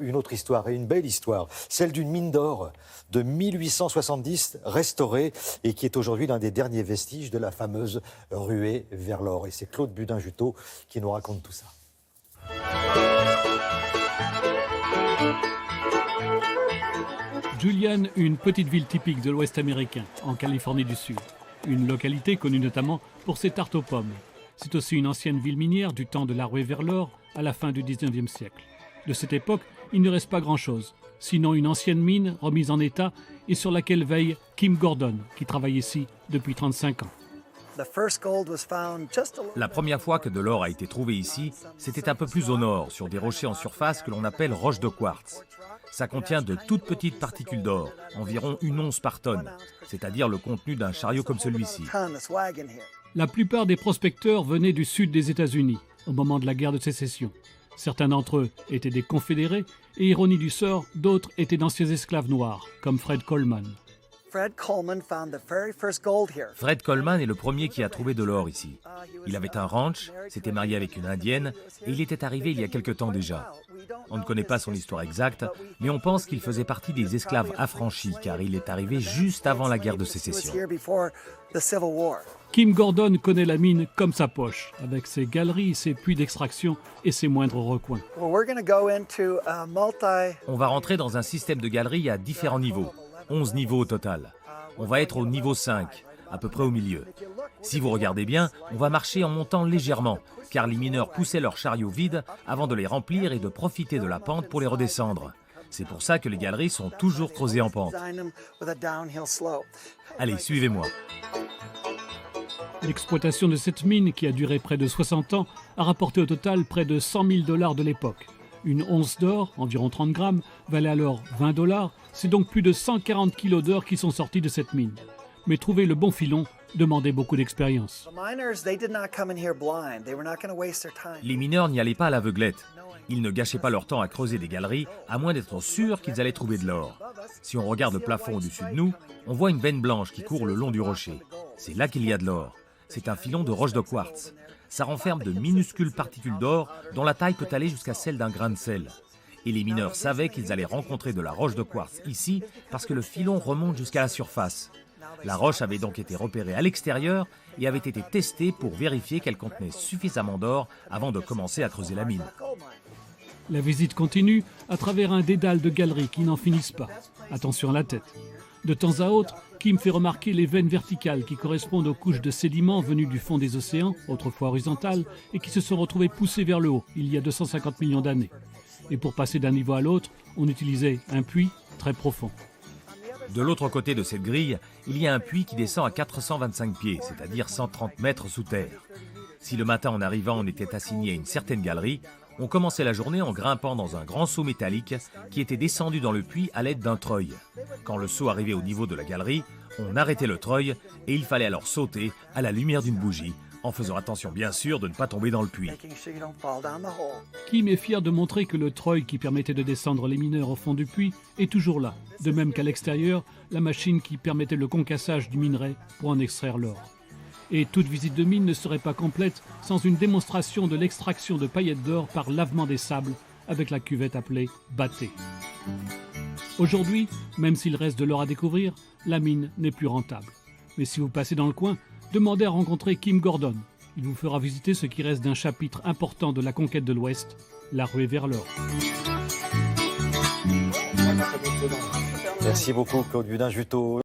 une autre histoire, et une belle histoire, celle d'une mine d'or de 1870 restaurée et qui est aujourd'hui l'un des derniers vestiges de la fameuse ruée vers l'or. Et c'est Claude Budin-Juteau qui nous raconte tout ça. Julian, une petite ville typique de l'Ouest américain, en Californie du Sud. Une localité connue notamment pour ses tartes aux pommes. C'est aussi une ancienne ville minière du temps de la ruée vers l'or à la fin du 19e siècle. De cette époque, il ne reste pas grand-chose, sinon une ancienne mine remise en état et sur laquelle veille Kim Gordon, qui travaille ici depuis 35 ans. La première fois que de l'or a été trouvé ici, c'était un peu plus au nord, sur des rochers en surface que l'on appelle roches de quartz. Ça contient de toutes petites particules d'or, environ 1 once par tonne, c'est-à-dire le contenu d'un chariot comme celui-ci. La plupart des prospecteurs venaient du sud des États-Unis, au moment de la guerre de sécession. Certains d'entre eux étaient des confédérés, et ironie du sort, d'autres étaient d'anciens esclaves noirs, comme Fred Coleman. Fred Coleman est le premier qui a trouvé de l'or ici. Il avait un ranch, s'était marié avec une indienne et il était arrivé il y a quelque temps déjà. On ne connaît pas son histoire exacte, mais on pense qu'il faisait partie des esclaves affranchis car il est arrivé juste avant la guerre de sécession. Kim Gordon connaît la mine comme sa poche, avec ses galeries, ses puits d'extraction et ses moindres recoins. On va rentrer dans un système de galeries à différents niveaux. 11 niveaux au total. On va être au niveau 5, à peu près au milieu. Si vous regardez bien, on va marcher en montant légèrement, car les mineurs poussaient leurs chariots vides avant de les remplir et de profiter de la pente pour les redescendre. C'est pour ça que les galeries sont toujours creusées en pente. Allez, suivez-moi. L'exploitation de cette mine, qui a duré près de 60 ans, a rapporté au total près de 100 000 $ de l'époque. Une once d'or, environ 30 grammes, valait alors 20 $. C'est donc plus de 140 kilos d'or qui sont sortis de cette mine. Mais trouver le bon filon demandait beaucoup d'expérience. Les mineurs n'y allaient pas à l'aveuglette. Ils ne gâchaient pas leur temps à creuser des galeries, à moins d'être sûrs qu'ils allaient trouver de l'or. Si on regarde le plafond au-dessus de nous, on voit une veine blanche qui court le long du rocher. C'est là qu'il y a de l'or. C'est un filon de roche de quartz. Ça renferme de minuscules particules d'or dont la taille peut aller jusqu'à celle d'un grain de sel. Et les mineurs savaient qu'ils allaient rencontrer de la roche de quartz ici parce que le filon remonte jusqu'à la surface. La roche avait donc été repérée à l'extérieur et avait été testée pour vérifier qu'elle contenait suffisamment d'or avant de commencer à creuser la mine. La visite continue à travers un dédale de galeries qui n'en finissent pas. Attention à la tête. De temps à autre, Kim fait remarquer les veines verticales qui correspondent aux couches de sédiments venus du fond des océans, autrefois horizontales, et qui se sont retrouvées poussées vers le haut il y a 250 millions d'années. Et pour passer d'un niveau à l'autre, on utilisait un puits très profond. De l'autre côté de cette grille, il y a un puits qui descend à 425 pieds, c'est-à-dire 130 mètres sous terre. Si le matin en arrivant on était assigné à une certaine galerie, on commençait la journée en grimpant dans un grand seau métallique qui était descendu dans le puits à l'aide d'un treuil. Quand le seau arrivait au niveau de la galerie, on arrêtait le treuil et il fallait alors sauter à la lumière d'une bougie, en faisant attention bien sûr de ne pas tomber dans le puits. Kim est fier de montrer que le treuil qui permettait de descendre les mineurs au fond du puits est toujours là, de même qu'à l'extérieur, la machine qui permettait le concassage du minerai pour en extraire l'or. Et toute visite de mine ne serait pas complète sans une démonstration de l'extraction de paillettes d'or par lavement des sables avec la cuvette appelée batté. Aujourd'hui, même s'il reste de l'or à découvrir, la mine n'est plus rentable. Mais si vous passez dans le coin, demandez à rencontrer Kim Gordon. Il vous fera visiter ce qui reste d'un chapitre important de la conquête de l'Ouest, la ruée vers l'or. Merci beaucoup Claude Budin-Juteau.